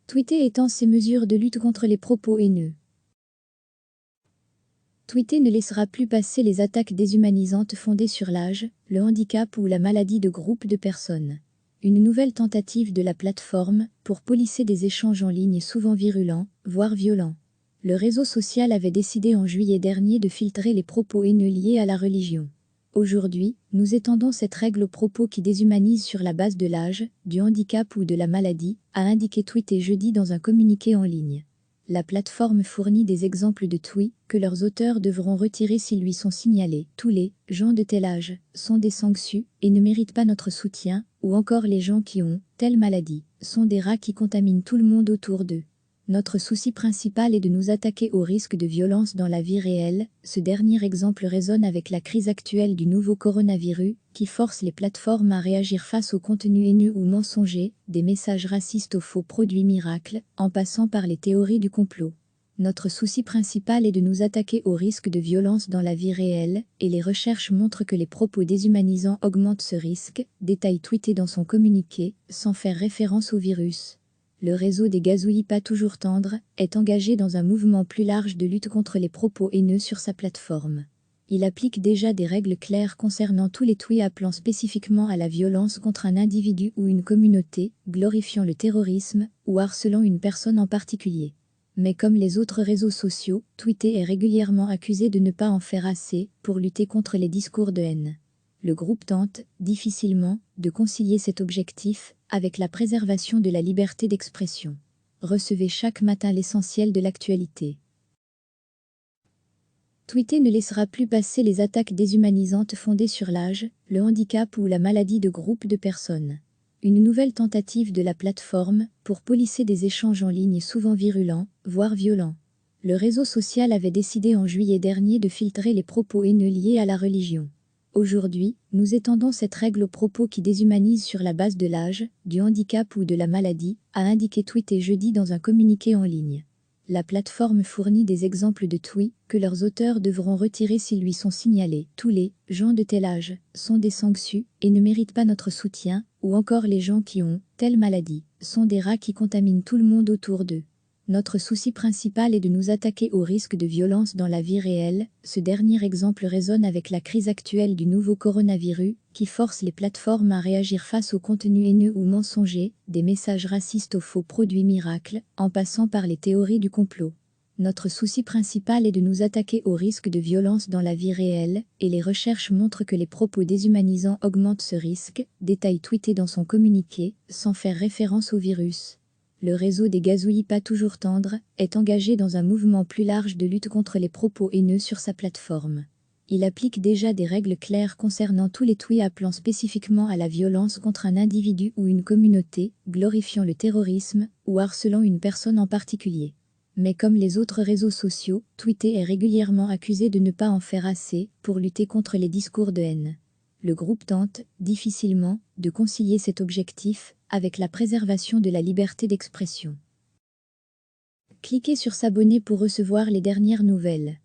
Tweeter étend ses mesures de lutte contre les propos haineux. Tweeter ne laissera plus passer les attaques déshumanisantes fondées sur l'âge, le handicap ou la maladie de groupes de personnes. Une nouvelle tentative de la plateforme pour policer des échanges en ligne souvent virulents, voire violents. Le réseau social avait décidé en juillet dernier de filtrer les propos haineux liés à la religion. Aujourd'hui, nous étendons cette règle aux propos qui déshumanisent sur la base de l'âge, du handicap ou de la maladie, a indiqué Tweeter jeudi dans un communiqué en ligne. La plateforme fournit des exemples de tweets que leurs auteurs devront retirer s'ils lui sont signalés. Tous les gens de tel âge sont des sanctus et ne méritent pas notre soutien, ou encore les gens qui ont telle maladie sont des rats qui contaminent tout le monde autour d'eux. Notre souci principal est de nous attaquer au risque de violence dans la vie réelle. Ce dernier exemple résonne avec la crise actuelle du nouveau coronavirus, qui force les plateformes à réagir face aux contenus haineux ou mensongers, des messages racistes aux faux produits miracles, en passant par les théories du complot. Notre souci principal est de nous attaquer au risque de violence dans la vie réelle, et les recherches montrent que les propos déshumanisants augmentent ce risque, détaille Tweeter dans son communiqué, sans faire référence au virus. Le réseau des gazouillis pas toujours tendres est engagé dans un mouvement plus large de lutte contre les propos haineux sur sa plateforme. Il applique déjà des règles claires concernant tous les tweets appelant spécifiquement à la violence contre un individu ou une communauté, glorifiant le terrorisme ou harcelant une personne en particulier. Mais comme les autres réseaux sociaux, Tweeter est régulièrement accusé de ne pas en faire assez pour lutter contre les discours de haine. Le groupe tente, difficilement, de concilier cet objectif avec la préservation de la liberté d'expression. Recevez chaque matin l'essentiel de l'actualité. Tweeter ne laissera plus passer les attaques déshumanisantes fondées sur l'âge, le handicap ou la maladie de groupes de personnes. Une nouvelle tentative de la plateforme pour policer des échanges en ligne souvent virulents, voire violents. Le réseau social avait décidé en juillet dernier de filtrer les propos haineux liés à la religion. Aujourd'hui, nous étendons cette règle aux propos qui déshumanisent sur la base de l'âge, du handicap ou de la maladie, a indiqué Tweeter jeudi dans un communiqué en ligne. La plateforme fournit des exemples de tweets que leurs auteurs devront retirer s'ils lui sont signalés. Tous les gens de tel âge sont des sanctus et ne méritent pas notre soutien, ou encore les gens qui ont telle maladie sont des rats qui contaminent tout le monde autour d'eux. Notre souci principal est de nous attaquer au risque de violence dans la vie réelle. Ce dernier exemple résonne avec la crise actuelle du nouveau coronavirus, qui force les plateformes à réagir face aux contenus haineux ou mensongers, des messages racistes aux faux produits miracles, en passant par les théories du complot. Notre souci principal est de nous attaquer au risque de violence dans la vie réelle, et les recherches montrent que les propos déshumanisants augmentent ce risque, détaille Tweeter dans son communiqué, sans faire référence au virus. Le réseau des gazouillis pas toujours tendres est engagé dans un mouvement plus large de lutte contre les propos haineux sur sa plateforme. Il applique déjà des règles claires concernant tous les tweets appelant spécifiquement à la violence contre un individu ou une communauté, glorifiant le terrorisme ou harcelant une personne en particulier. Mais comme les autres réseaux sociaux, Tweeter est régulièrement accusé de ne pas en faire assez pour lutter contre les discours de haine. Le groupe tente, difficilement, de concilier cet objectif avec la préservation de la liberté d'expression. Cliquez sur s'abonner pour recevoir les dernières nouvelles.